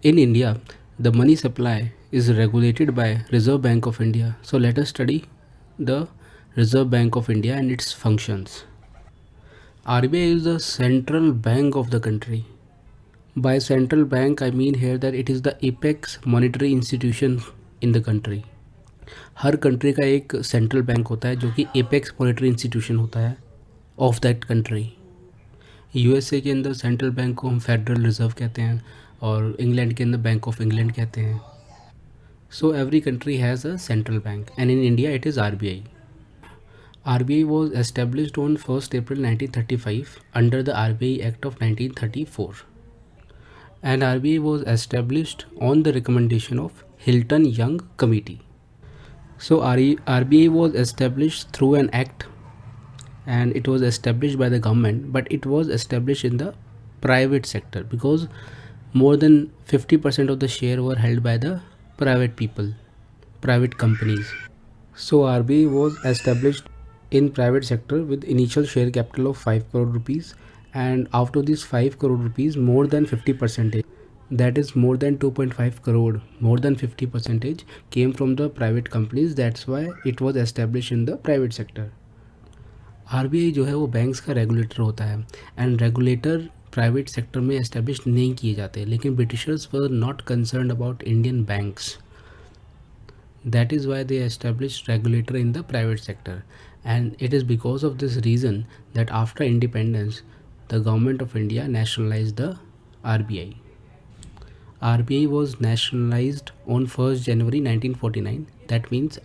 In India, the money supply is regulated by Reserve Bank of India. So let us study the Reserve Bank of India and its functions. RBI is the central bank of the country. By central bank, I mean here that it is the apex monetary institution in the country. Her country का एक central bank होता है जो कि apex monetary institution होता है of that country. USA के अंदर सेंट्रल बैंक को हम फेडरल रिजर्व कहते हैं और इंग्लैंड के अंदर बैंक ऑफ इंग्लैंड कहते हैं. So every country has a central bank and in India it is RBI. RBI was established on 1st April 1935 under the RBI Act of 1934. And RBI was established on the recommendation of Hilton Young Committee. So RBI was established through an act, and it was established by the government, but it was established in the private sector because more than 50% of the share were held by the private people, private companies. So RBI was established in private sector with initial share capital of 5 crore rupees, and out of these 5 crore rupees, more than 50%, that is more than 2.5 crore, more than 50% came from the private companies. That's why it was established in the private sector. RBI जो है वो banks का regulator होता है and regulator private sector में establish नहीं किए जाते, लेकिन Britishers were not concerned about Indian banks. That is why they established regulator in the private sector, and it is because of this reason that after independence the government of India nationalized the RBI. RBI was nationalized on 1st January 1949. That means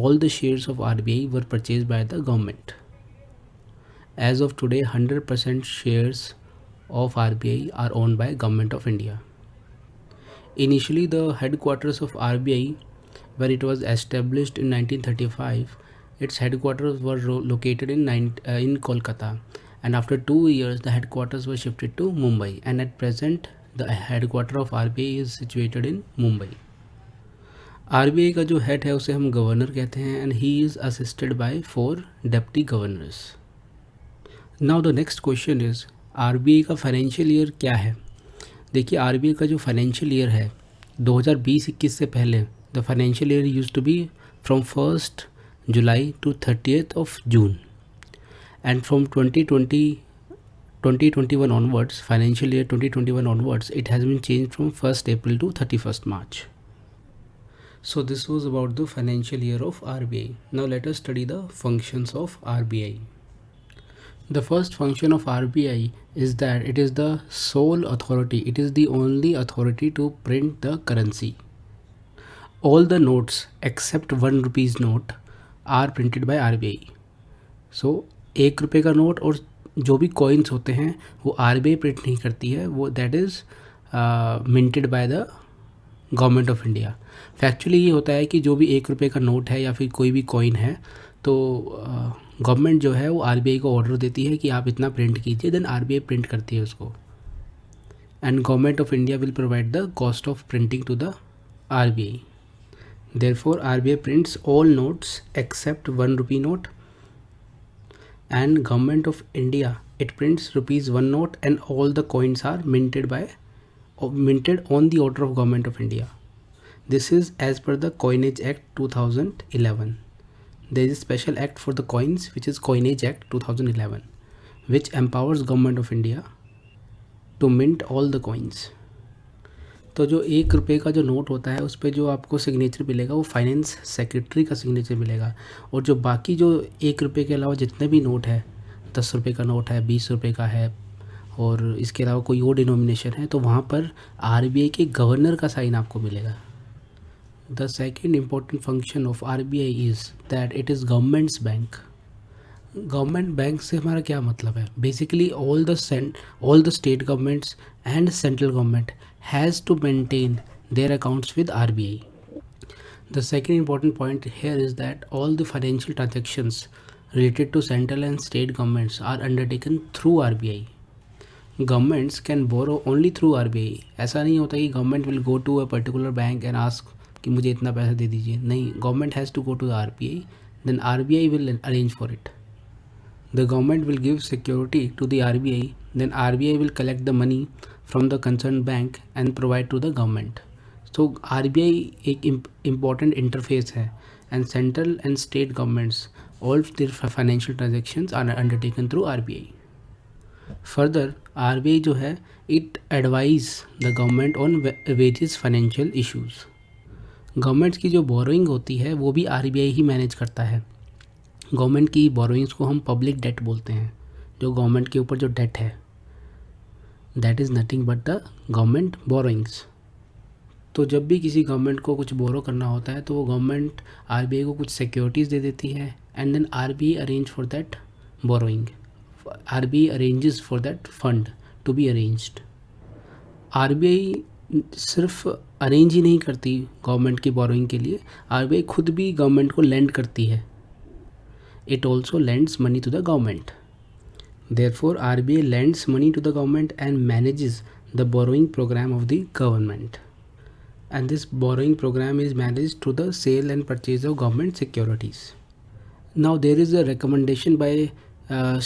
all the shares of RBI were purchased by the government. As of today, 100% shares of RBI are owned by government of India. Initially, the headquarters of RBI, when it was established in 1935, its headquarters were located in Kolkata, and after 2 years the headquarters were shifted to Mumbai, and at present the headquarters of RBI is situated in Mumbai. RBI का जो head है उसे हम governor कहते हैं and he is assisted by 4 deputy governors. Now the next question is RBI का financial year क्या है. देखिए आरबीआई का जो फाइनेंशियल ईयर है 2020-21 से पहले the financial year use to be from 1st July to 30th of June, and from 2021 onwards, financial year 2021 onwards, it has been changed from 1st April to 31st March. So this was about the financial year of RBI. Now let us study the functions of RBI. The first function of RBI is that it is the sole authority. It is the only authority to print the currency. All the notes except 1 rupees note are printed by RBI. So 1 रुपये का note और जो भी coins होते हैं वो RBI print नहीं करती है, वो that is minted by the government of India. Factually ये होता है कि जो भी 1 रुपये का नोट है या फिर कोई भी कॉइन है तो गवर्नमेंट जो है वो RBI को ऑर्डर देती है कि आप इतना प्रिंट कीजिए, देन RBI प्रिंट करती है उसको, and government of India will provide the cost of printing to the RBI. Therefore RBI prints all notes except 1 rupee note, and government of India, it prints rupees 1 note, and all the coins are minted on the order of government of India. This is as per the Coinage Act 2011. There is a special act for the coins which is Coinage Act 2011, which empowers government of India to mint all the coins. तो जो 1 रुपये का जो note होता है उस पर जो आपको सिग्नेचर मिलेगा वो फाइनेंस सेक्रेटरी का सिग्नेचर मिलेगा, और जो बाकी जो 1 रुपये के अलावा जितने भी नोट है, 10 रुपये का नोट है, 20 रुपये का है, और इसके अलावा कोई और डिनोमिनेशन है, तो वहाँ पर RBI के गवर्नर का साइन आपको मिलेगा. The second important function of RBI is that it is governments bank. Government bank से हमारा क्या मतलब है? Basically all the state governments and central government has to maintain their accounts with RBI. The second important point here is that all the financial transactions related to central and state governments are undertaken through RBI. Governments can borrow only through RBI. ऐसा नहीं होता कि government will go to a particular bank and ask कि मुझे इतना पैसा दे दीजिए. नहीं, government has to go to the RBI, then RBI will arrange for it. The government will give security to the RBI, then RBI will collect the money from the concerned bank and provide to the government. So RBI एक important interface है and central and state governments all their financial transactions are undertaken through RBI. Further RBI जो है it advise the government on various financial issues. Government की जो borrowing होती है वो भी RBI ही मैनेज करता है. गवर्नमेंट की बोरोइंग्स को हम पब्लिक डेट बोलते हैं. जो गवर्नमेंट के ऊपर जो डेट है that is nothing but the government borrowings. तो जब भी किसी गवर्नमेंट को कुछ बोरो करना होता है तो वो गवर्नमेंट RBI को कुछ सिक्योरिटीज़ दे देती है and then RBI arrange for that borrowing. RBI arranges for that fund to be arranged. RBI सिर्फ अरेंज ही नहीं करती गवर्नमेंट की बोरोइंग के लिए, RBI खुद भी गवर्नमेंट को लेंड करती है. It also lends money to the government. Therefore, RBI lends money to the government and manages the borrowing program of the government. And this borrowing program is managed through the sale and purchase of government securities. Now there is a recommendation by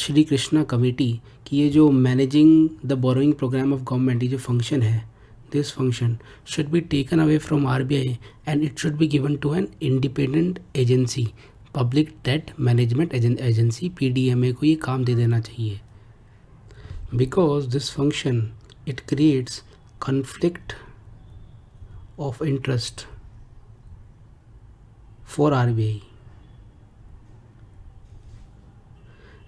Shri Krishna committee कि ये जो managing the borrowing program of government ये जो function है, this function should be taken away from RBI and it should be given to an independent agency. Public debt management agency PDMA को ये काम दे देना चाहिए. Because this function it creates conflict of interest for RBI.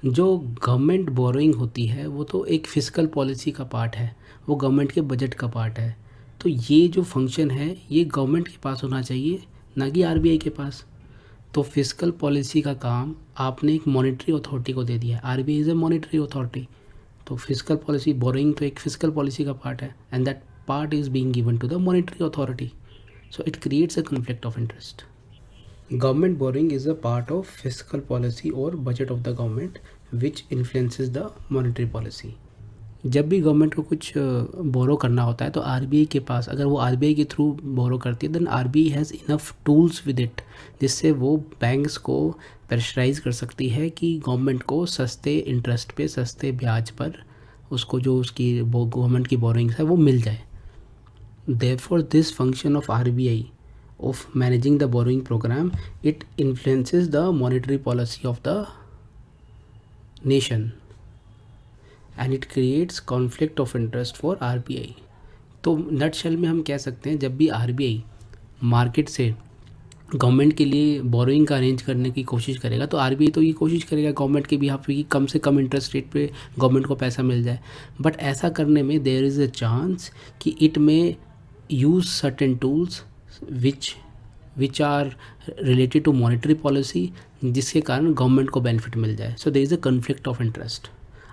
जो government borrowing होती है वो तो एक फिजिकल पॉलिसी का पार्ट है, वो गवर्नमेंट के बजट का पार्ट है. तो ये जो फंक्शन है ये गवर्नमेंट के पास होना चाहिए ना कि RBI के पास. तो फिजिकल पॉलिसी का काम आपने एक मॉनेटरी अथॉरिटी को दे दिया है. RBI is a monetary authority. तो फिजिकल पॉलिसी बोरोइंग तो एक फिजिकल पॉलिसी का पार्ट है and that part is being given to the monetary authority. So it creates a conflict of interest. Government borrowing is a part of fiscal policy और budget of the government which influences the monetary policy. जब भी government को कुछ बोरो करना होता है तो RBI के पास, अगर वो RBI के थ्रू बोरो करती है then RBI has enough tools with it जिससे वो बैंक्स को प्रेशराइज कर सकती है कि गवर्नमेंट को सस्ते इंटरेस्ट पे, सस्ते ब्याज पर उसको जो उसकी गवर्नमेंट की बोरोइंग्स है वो मिल जाए. Therefore this function of RBI of managing the borrowing programme it influences the monetary policy of the nation and it creates conflict of interest for RBI. तो नटशेल में हम कह सकते हैं जब भी RBI मार्केट से गवर्नमेंट के लिए बोरोइंग का अरेंज करने की कोशिश करेगा तो RBI तो ये कोशिश करेगा गवर्नमेंट के बिहाफ पे कि कम से कम इंटरेस्ट रेट पे गवर्नमेंट को पैसा मिल जाए. बट ऐसा करने में देयर इज़ अ चांस कि इट में use certain tools which are related to monetary policy जिसके कारण गवर्नमेंट को बेनिफिट मिल जाए. So there is a conflict of interest.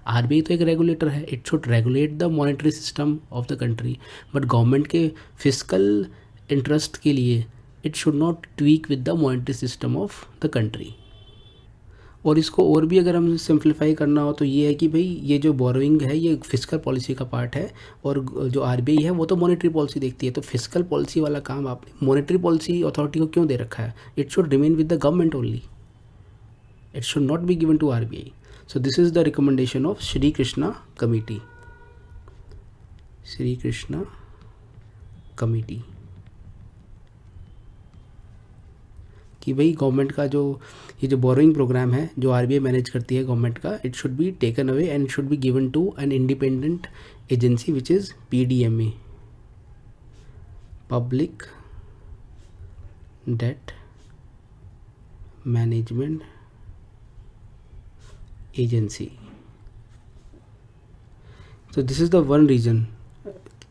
RBI तो एक रेगुलेटर है, it should regulate the monetary system of the country, but government के physical interest के लिए it should not tweak with the monetary system of the country. और इसको और भी अगर हम सिंप्लीफाई करना हो तो ये है कि भाई ये जो बोरोइंग है ये फिजिकल पॉलिसी का पार्ट है और जो RBI है वो तो मॉनेटरी पॉलिसी देखती है. तो फिजिकल पॉलिसी वाला काम आपने मॉनेटरी पॉलिसी अथॉरिटी को क्यों दे रखा है? It should remain with the government only, it should not be given to RBI. So this is the recommendation of Shri Krishna committee. Shri Krishna committee कि भाई गवर्नमेंट का जो ये जो बोरोइंग प्रोग्राम है जो RBI मैनेज करती है गवर्नमेंट का, it should be taken away and should be given to an independent agency which is PDMA, public debt management agency. तो this is the one reason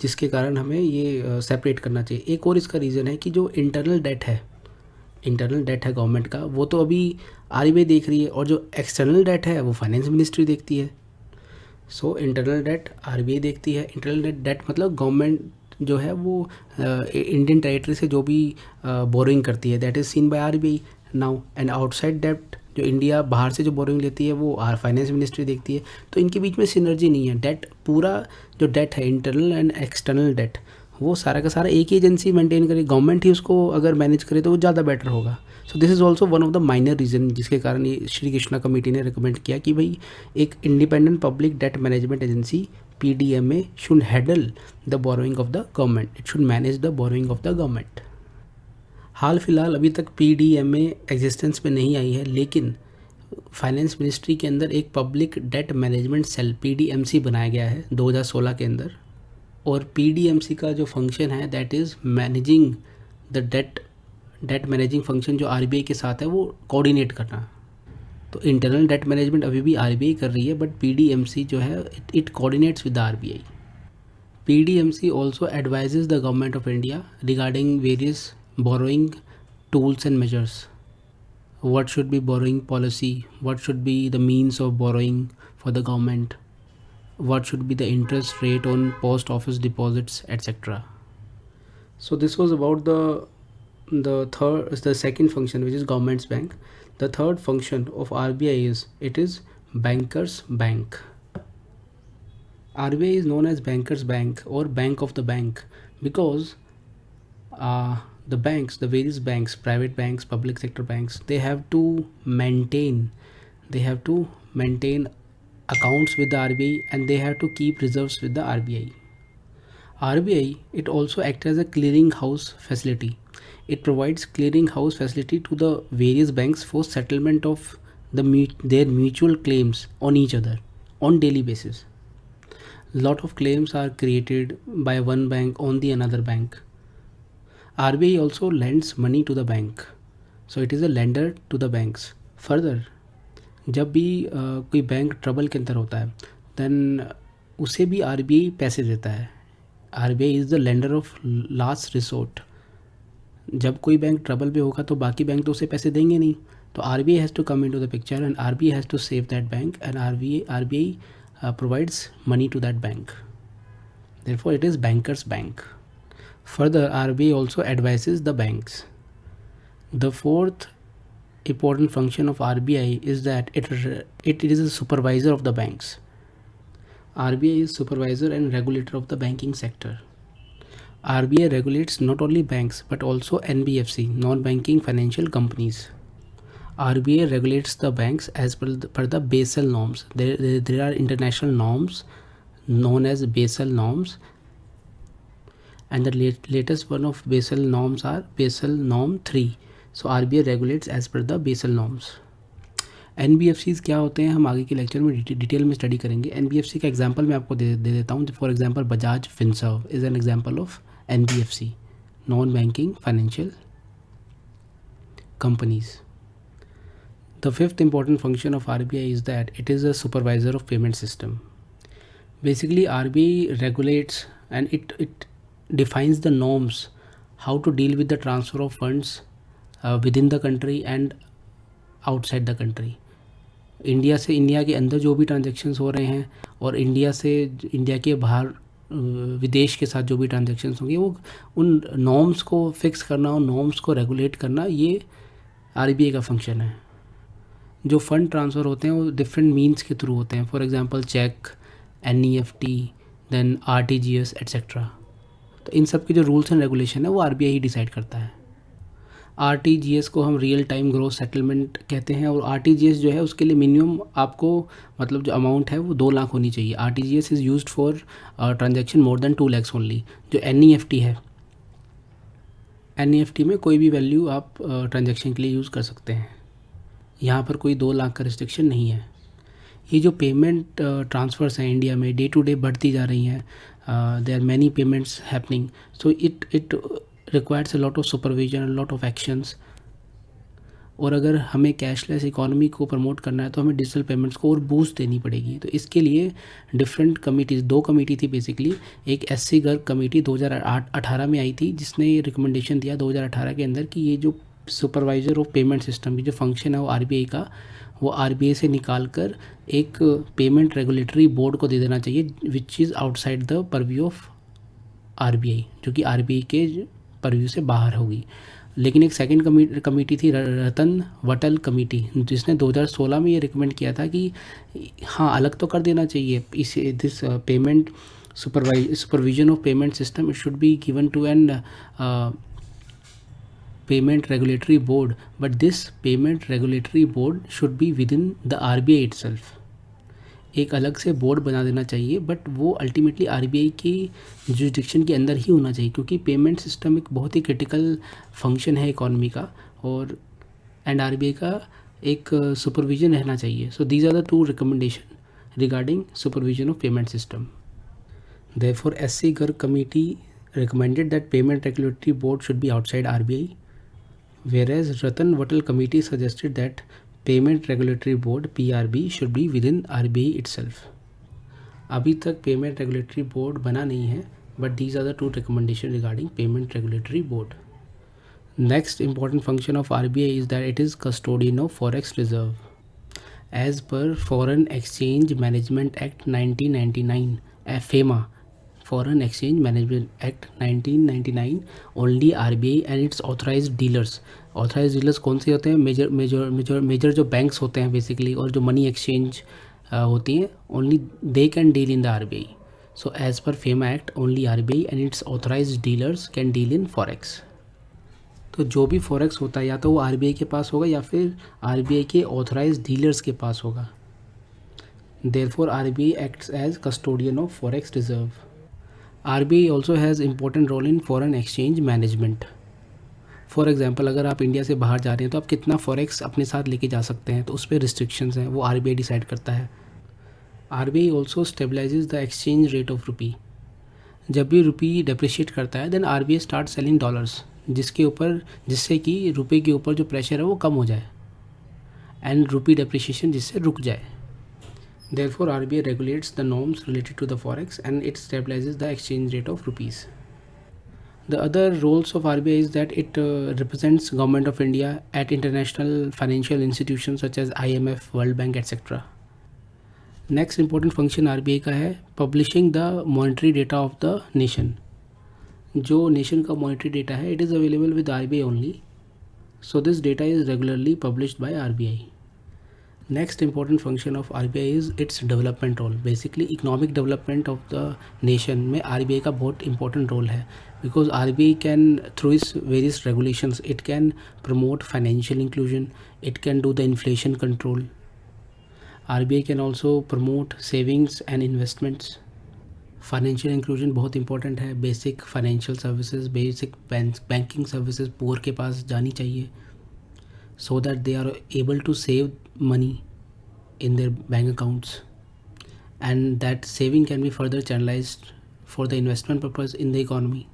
जिसके कारण हमें ये सेपरेट करना चाहिए. एक और इसका रीज़न है कि जो इंटरनल डेट है गवर्नमेंट का वो तो अभी RBI देख रही है और जो एक्सटर्नल डेट है वो फाइनेंस मिनिस्ट्री देखती है. सो इंटरनल डेट RBI देखती है. इंटरनल डेट मतलब गवर्नमेंट जो है वो इंडियन टेरिटरी से जो भी बोरोइंग करती है that is seen by RBI now. And outside debt जो इंडिया बाहर से जो बोरोइंग लेती है वो फाइनेंस मिनिस्ट्री देखती है. तो इनके बीच में सिनर्जी नहीं है. डेट पूरा जो डेट है इंटरनल एंड एक्सटर्नल डेट वो सारा का सारा एक ही एजेंसी मेंटेन करे, गवर्नमेंट ही उसको अगर मैनेज करे तो वो ज़्यादा बेटर होगा. So this is also one of the minor reason जिसके कारण ये श्री कृष्णा कमेटी ने रिकमेंड किया कि भाई एक independent public debt management agency PDMA should handle the borrowing of the government. It should manage the borrowing of the government. हाल फिलहाल अभी तक PDMA एग्जिस्टेंस में नहीं आई है, लेकिन फाइनेंस मिनिस्ट्री के अंदर एक public debt management cell PDMC बनाया गया है 2016 के अंदर, और PDMC का जो फंक्शन है that is managing the debt managing function जो RBI के साथ है वो कोऑर्डिनेट करना। तो इंटरनल डेट मैनेजमेंट अभी भी RBI कर रही है, बट PDMC जो है it coordinates with the RBI. PDMC also advises the government of India regarding various borrowing tools and measures. What should be borrowing policy, what should be the means of borrowing for the government, what should be the interest rate on post office deposits, etc. So this was about the second function, which is government's bank. The third function of RBI is it is bankers bank. RBI is known as bankers bank or bank of the bank because the banks, the various banks, private banks, public sector banks, they have to maintain accounts with the RBI, and they have to keep reserves with the RBI. RBI, it also acts as a clearing house facility. It provides clearing house facility to the various banks for settlement of their mutual claims on each other on daily basis. Lot of claims are created by one bank on the another bank. RBI also lends money to the bank, so it is a lender to the banks. Further, जब भी कोई bank trouble के अंदर होता है then उसे भी RBI पैसे देता है. RBI is the lender of last resort. जब कोई बैंक ट्रबल पे होगा तो बाकी बैंक तो उसे पैसे देंगे नहीं, तो RBI has to come in to the picture and RBI has to save that bank, and RBI provides money to that bank. Therefore, it is bankers bank. Further, RBI also advises the banks. The fourth important function of RBI is that it is a supervisor of the banks. RBI is supervisor and regulator of the banking sector. RBI regulates not only banks but also NBFC, non-banking financial companies. RBI regulates the banks as per the Basel norms. There are international norms known as Basel norms, and the latest one of Basel norms are Basel Norm 3. So RBI regulates as per the Basel norms. NBFCs क्या होते हैं हम आगे के lecture में detail में study करेंगे. NBFC का एग्जांपल मैं आपको दे देता हूँ. For example Bajaj Finserv is an example of NBFC, non banking financial companies. The fifth important function of RBI is that it is a supervisor of payment system. Basically, RBI regulates and it defines the norms how to deal with the transfer of funds within the country and outside the country. India के अंदर जो भी transactions हो रहे हैं और India के बाहर विदेश के साथ जो भी ट्रांजेक्शन्स होंगे वो उन नॉर्म्स को फिक्स करना और नॉर्म्स को रेगुलेट करना, ये RBI का फंक्शन है. जो फंड ट्रांसफ़र होते हैं वो डिफरेंट मीन्स के थ्रू होते हैं. For example cheque, NEFT, then RTGS etcetera. तो इन सब के जो रूल्स एंड रेगुलेशन है वो RBI ही डिसाइड करता है. RTGS को हम रियल टाइम ग्रोस सेटलमेंट कहते हैं, और RTGS जो है उसके लिए मिनिमम आपको मतलब जो अमाउंट है वो 2 लाख होनी चाहिए. RTGS is used for transaction more than 2 lakhs only. जो NEFT है, NEFT में कोई भी वैल्यू आप ट्रांजेक्शन के लिए यूज़ कर सकते हैं. यहाँ पर कोई 2 लाख का रिस्ट्रिक्शन नहीं है. ये जो पेमेंट ट्रांसफ़र्स हैं इंडिया में डे टू डे बढ़ती जा रही हैं. There are many payments happening, so it requires a lot of supervision, lot of actions. और अगर हमें कैशलेस इकोनॉमी को प्रमोट करना है तो हमें डिजिटल पेमेंट्स को और बूस्ट देनी पड़ेगी. तो इसके लिए डिफरेंट कमिटीज़, 2 कमेटी थी बेसिकली. एक SC गर्ग कमेटी 2018 में आई थी जिसने रिकमेंडेशन दिया 2018 के अंदर कि ये जो सुपरवाइज़र ऑफ पेमेंट सिस्टम की जो फंक्शन है वो RBI का, वो RBI से निकाल कर एक पेमेंट रेगुलेटरी बोर्ड को दे देना चाहिए which is outside the purview of RBI, जो कि RBI के परव्यू से बाहर होगी. लेकिन एक सेकंड कमेटी थी रतन वटल कमेटी, जिसने 2016 में ये रिकमेंड किया था कि हाँ अलग तो कर देना चाहिए इसे, this payment supervision of payment system, it should be given to an payment regulatory board, but this payment regulatory board should be within the RBI itself. एक अलग से बोर्ड बना देना चाहिए, बट वो अल्टीमेटली आरबीआई की जुरिडिक्शन के अंदर ही होना चाहिए, क्योंकि पेमेंट सिस्टम एक बहुत ही क्रिटिकल फंक्शन है इकोनॉमी का, और एंड आरबीआई का एक सुपरविजन रहना चाहिए. So these are the 2 recommendation regarding supervision of payment system. Therefore, SC Garg committee recommended that Payment Regulatory Board should be outside RBI, whereas Ratan Wattal committee suggested that Payment Regulatory Board PRB should be within RBI itself. अभी तक Payment Regulatory Board बना नहीं है, but these are the 2 recommendations regarding Payment Regulatory Board. Next important function of RBI is that it is custodian of Forex Reserve. As per Foreign Exchange Management Act 1999, FEMA, Foreign Exchange Management Act 1999, only RBI and its authorized dealers कौन से होते हैं? Major जो banks होते हैं basically, और जो money exchange होती हैं, only they can deal in the RBI. So as per FEMA Act, only RBI and its authorized dealers can deal in Forex. तो जो भी फॉरेक्स होता है या तो वो आरबीआई के पास होगा या फिर आरबीआई के ऑथराइज्ड डीलर्स के पास होगा. Therefore RBI acts as custodian of forex reserve. RBI also has important role in foreign exchange management. For example, अगर आप इंडिया से बाहर जा रहे हैं तो आप कितना फॉरेक्स अपने साथ लेके जा सकते हैं, तो उस पर रिस्ट्रिक्शंस हैं, वो आरबीआई डिसाइड करता है. RBI also stabilises the exchange rate of rupee. जब भी रुपी डेप्रिशिएट करता है, then RBI start selling dollars, जिससे कि रुपए के ऊपर जो प्रेशर है वो कम हो जाए, एंड रुपी डेप्रिशिएशन जिससे रुक जाए. Therefore RBI regulates the norms related to the forex and it stabilises the exchange rate of rupees. The other roles of RBI is that it represents government of India at international financial institution such as IMF, World Bank etcetera. Next important function RBI का है publishing the monetary data of the nation. जो nation का monetary data है, it is available with RBI only, so this data is regularly published by RBI. Next important function of RBI is its development role. Basically economic development of the nation में RBI का बहुत important role है, because RBI can through its various regulations it can promote financial inclusion, it can do the inflation control. RBI can also promote savings and investments. Financial inclusion बहुत important है. Basic financial services, basic banking services poor के पास जानी चाहिए, so that they are able to save money in their bank accounts, and that saving can be further channelised for the investment purpose in the economy.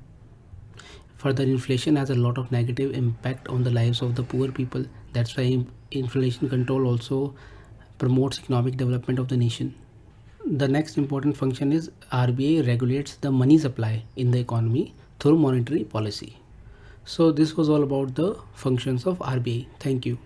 Further, inflation has a lot of negative impact on the lives of the poor people. That's why inflation control also promotes economic development of the nation. The next important function is RBI regulates the money supply in the economy through monetary policy. So this was all about the functions of RBI. Thank you.